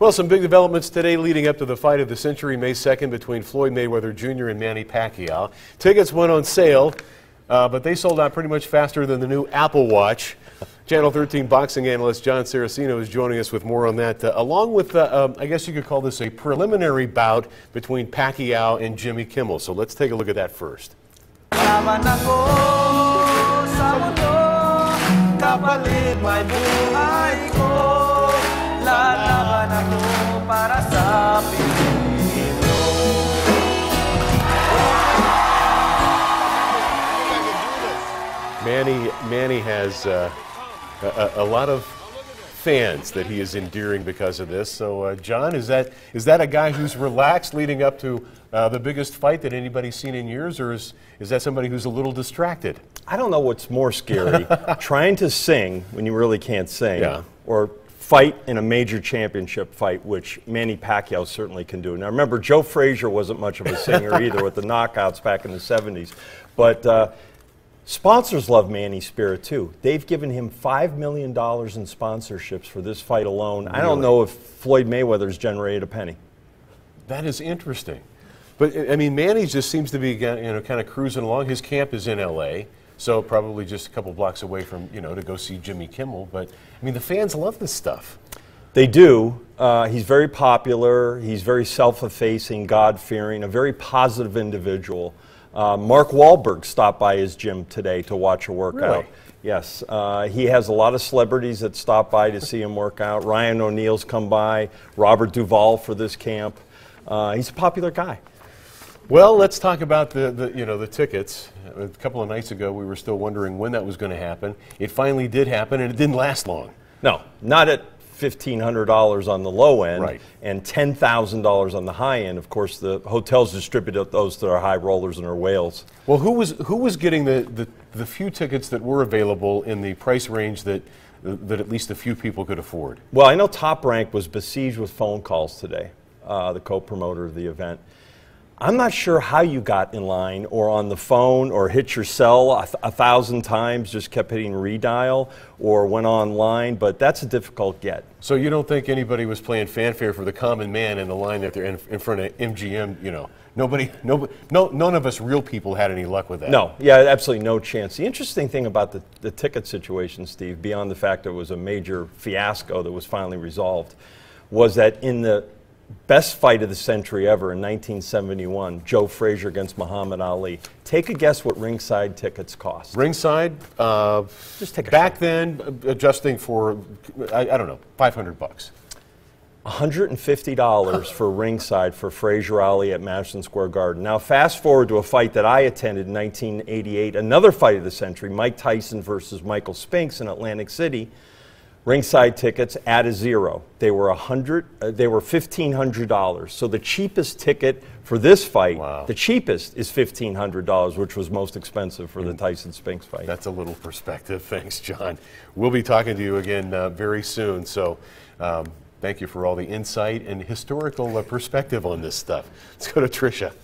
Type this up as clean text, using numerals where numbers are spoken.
Well, some big developments today leading up to the fight of the century, May 2nd, between Floyd Mayweather Jr. and Manny Pacquiao. Tickets went on sale, but they sold out pretty much faster than the new Apple Watch. Channel 13 boxing analyst Jon Saraceno is joining us with more on that, along with, I guess you could call this a preliminary bout between Pacquiao and Jimmy Kimmel. So let's take a look at that first. Manny has a lot of fans that he is endearing because of this. So, John, is that a guy who's relaxed leading up to the biggest fight that anybody's seen in years, or is that somebody who's a little distracted? I don't know what's more scary, trying to sing when you really can't sing, yeah, or fight in a major championship fight, which Manny Pacquiao certainly can do. Now, remember, Joe Frazier wasn't much of a singer either with the knockouts back in the 70s. But sponsors love Manny's spirit, too. They've given him $5 million in sponsorships for this fight alone. Really? I don't know if Floyd Mayweather's generated a penny. That is interesting. But, I mean, Manny just seems to be, kind of cruising along. His camp is in L.A., so probably just a couple blocks away from, to go see Jimmy Kimmel. But, I mean, the fans love this stuff. They do. He's very popular. He's very self-effacing, God-fearing, a very positive individual. Mark Wahlberg stopped by his gym today to watch a workout. Really? Yes. He has a lot of celebrities that stop by to see him work out. Ryan O'Neal's come by, Robert Duvall for this camp. He's a popular guy. Well, let's talk about the tickets. A couple of nights ago, we were still wondering when that was going to happen. It finally did happen, and it didn't last long. No, not at $1,500 on the low end, right, and $10,000 on the high end. Of course, the hotels distribute those to our high rollers and our whales. Well, who was getting the few tickets that were available in the price range that at least a few people could afford? Well, I know Top Rank was besieged with phone calls today, the co-promoter of the event. I'm not sure how you got in line or on the phone or hit your cell 1,000 times, just kept hitting redial, or went online, but that's a difficult get. So you don't think anybody was playing fanfare for the common man in the line that they're in front of MGM, none of us real people had any luck with that. No, yeah, absolutely no chance. The interesting thing about the ticket situation, Steve, beyond the fact that it was a major fiasco that was finally resolved, was that in the best fight of the century ever in 1971, Joe Frazier against Muhammad Ali. Take a guess what ringside tickets cost. Ringside? Just take a back shot. then, adjusting for, I don't know, $500. $150 for ringside for Frazier Ali at Madison Square Garden. Now, fast forward to a fight that I attended in 1988, another fight of the century, Mike Tyson versus Michael Spinks in Atlantic City. Ringside tickets at a zero. They were $1,500. So the cheapest ticket for this fight, wow, the cheapest is $1,500, which was most expensive for the Tyson Spinks fight. That's a little perspective. Thanks, John. We'll be talking to you again very soon. So thank you for all the insight and historical perspective on this stuff. Let's go to Tricia.